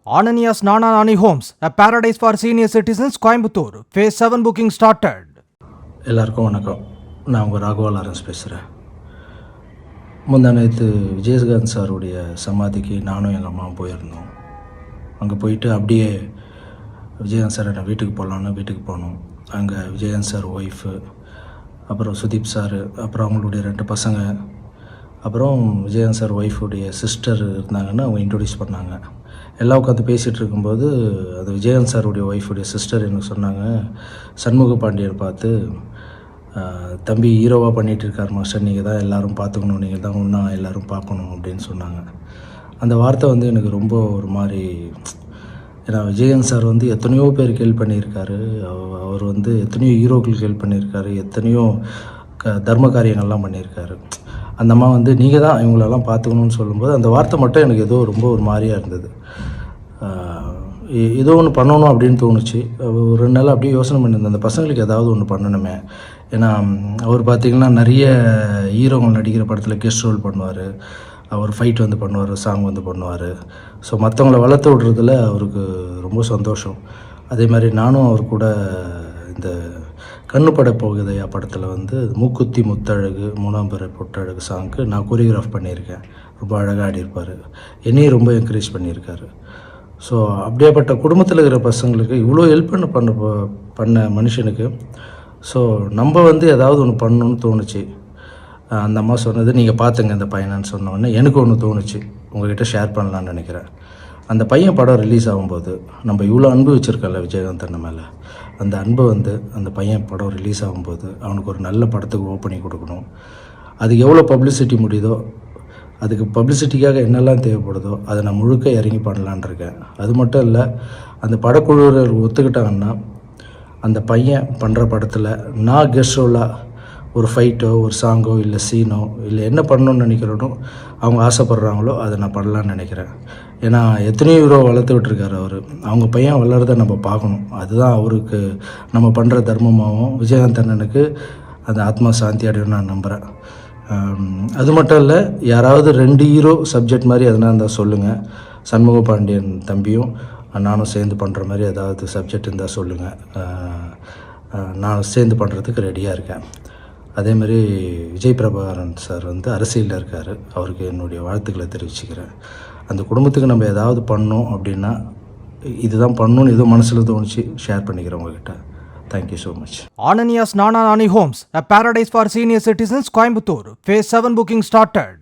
Ananias Nana Nani Homes, a paradise for senior citizens, Coimbatore. Phase 7 booking started. எல்லாருக்கும் வணக்கம். நான் உங்கள் Raghava Lawrence பேசுகிறேன். முந்தானேத்து விஜயகாந்த் சாருடைய சமாதிக்கு நானும் எங்கள் அம்மாவும் போயிருந்தோம். அங்கே போயிட்டு அப்படியே விஜயகாந்த் சார் நான் வீட்டுக்கு வீட்டுக்கு போனோம். அங்கே விஜயகாந்த் சார் ஒய்ஃபு, அப்புறம் சுதீப் சார், அப்புறம் அவங்களுடைய 2 பசங்க, அப்புறம் விஜயகாந்த் சார் ஒய்ஃபுடைய சிஸ்டர் இருந்தாங்கன்னு அவங்க இன்ட்ரொடியூஸ் பண்ணாங்க. எல்லாம் உட்காந்து பேசிகிட்டு இருக்கும்போது அது விஜயகாந்த் சாருடைய ஒய்ஃபுடைய சிஸ்டர் எனக்கு சொன்னாங்க, சண்முக பாண்டியர் பார்த்து, தம்பி ஹீரோவாக பண்ணிகிட்டு இருக்கார் மாஸ்டர், நீங்கள் தான் எல்லோரும் பார்த்துக்கணும், நீங்கள் தான் ஒன்றா எல்லோரும் பார்க்கணும் அப்படின்னு சொன்னாங்க. அந்த வார்த்தை எனக்கு ரொம்ப ஒரு மாதிரி, ஏன்னா விஜயகாந்த் சார் எத்தனையோ பேருக்கு ஹெல்ப் பண்ணியிருக்காரு. அவர் எத்தனையோ ஹீரோக்களுக்கு ஹெல்ப் பண்ணியிருக்காரு, எத்தனையோ தர்ம காரியங்கள்லாம் பண்ணியிருக்காரு. அந்த அம்மா நீங்கள் தான் இவங்களெல்லாம் பார்த்துக்கணுன்னு சொல்லும்போது அந்த வார்த்தை மட்டும் எனக்கு ஏதோ ரொம்ப ஒரு மாதிரியாக இருந்தது. ஏதோ ஒன்று பண்ணணும் அப்படின்னு தோணுச்சு. ஒரு 2 நாள் அப்படியே யோசனை பண்ணியிருந்தேன், அந்த பசங்களுக்கு ஏதாவது ஒன்று பண்ணணுமே. ஏன்னா அவர் பார்த்திங்கன்னா நிறைய ஹீரோங்கள் நடிக்கிற படத்தில் கெஸ்ட் ரோல் பண்ணுவார், அவர் ஃபைட் பண்ணுவார், சாங் பண்ணுவார். ஸோ மற்றவங்கள வளர்த்து விடுறதுல அவருக்கு ரொம்ப சந்தோஷம். அதே மாதிரி நானும் அவர் கூட இந்த கண்ணுப்பட போகுதையா படத்தில் மூக்குத்தி முத்தழகு மூணாம்பரை பொட்டழகு சாங்க்கு நான் கொரியோகிராஃப் பண்ணியிருக்கேன். ரொம்ப அழகாக ஆடியிருப்பார், என்னையும் ரொம்ப என்கரேஜ் பண்ணியிருக்காரு. ஸோ அப்படியேப்பட்ட குடும்பத்தில் இருக்கிற பசங்களுக்கு இவ்வளோ ஹெல்ப் பண்ண மனுஷனுக்கு ஸோ நம்ம ஏதாவது ஒன்று பண்ணணுன்னு தோணுச்சு. அந்த அம்மா சொன்னது நீங்கள் பார்த்துங்க இந்த பையனான்னு சொன்னோடனே எனக்கு ஒன்று தோணுச்சு, உங்கள்கிட்ட ஷேர் பண்ணலான்னு நினைக்கிறேன். அந்த பையன் படம் ரிலீஸ் ஆகும்போது நம்ம இவ்வளோ அன்பு வச்சுருக்கல விஜயகாந்த் அண்ணன் மேலே, அந்த அன்பை அந்த பையன் படம் ரிலீஸ் ஆகும்போது அவனுக்கு ஒரு நல்ல படத்துக்கு ஓப்பனிங் கொடுக்கணும். அதுக்கு எவ்வளோ பப்ளிசிட்டி முடியுதோ, அதுக்கு பப்ளிசிட்டிக்காக என்னெல்லாம் தேவைப்படுதோ அதை நான் முழுக்க இறங்கி பண்ணலான் இருக்கேன். அது மட்டும் இல்லை, அந்த படக்குழுவர் ஒத்துக்கிட்டாங்கன்னா அந்த பையன் பண்ணுற படத்தில் நான் கெஸ்ட் ரோலாக ஒரு ஃபைட்டோ ஒரு சாங்கோ இல்லை சீனோ இல்லை என்ன பண்ணணும்னு நினைக்கிறோனோ அவங்க ஆசைப்பட்றாங்களோ அதை நான் பண்ணலான்னு நினைக்கிறேன். ஏன்னா எத்தனையோ ஹீரோ வளர்த்து விட்டுருக்காரு அவர், அவங்க பையன் வளர்றதை நம்ம பார்க்கணும். அதுதான் அவருக்கு நம்ம பண்ணுற தர்மமாகவும் விஜயகாந்த் அண்ணனுக்கு அந்த ஆத்மா சாந்தி அடையும் நான் நம்புகிறேன். அது மட்டும் இல்லை, யாராவது 2 ஹீரோ சப்ஜெக்ட் மாதிரி எதனா இருந்தால் சொல்லுங்கள். சண்முக பாண்டியன் தம்பியும் நானும் சேர்ந்து பண்ணுற மாதிரி ஏதாவது சப்ஜெக்ட் இருந்தால் சொல்லுங்கள், நான் சேர்ந்து பண்ணுறதுக்கு ரெடியாக இருக்கேன். அதேமாதிரி விஜய் பிரபாகரன் சார் அரசியலில் இருக்கார், அவருக்கு என்னுடைய வாழ்த்துக்களை தெரிவிச்சுக்கிறேன். அந்த குடும்பத்துக்கு நம்ம ஏதாவது பண்ணோம் அப்படின்னா இதுதான் பண்ணணும்னு ஏதோ மனசில் தோணுச்சு, ஷேர் பண்ணிக்கிறேன் உங்ககிட்ட. Thank you so much. Ananias Nana Nani Homes, a paradise for senior citizens, Coimbatore. Phase 7 booking started.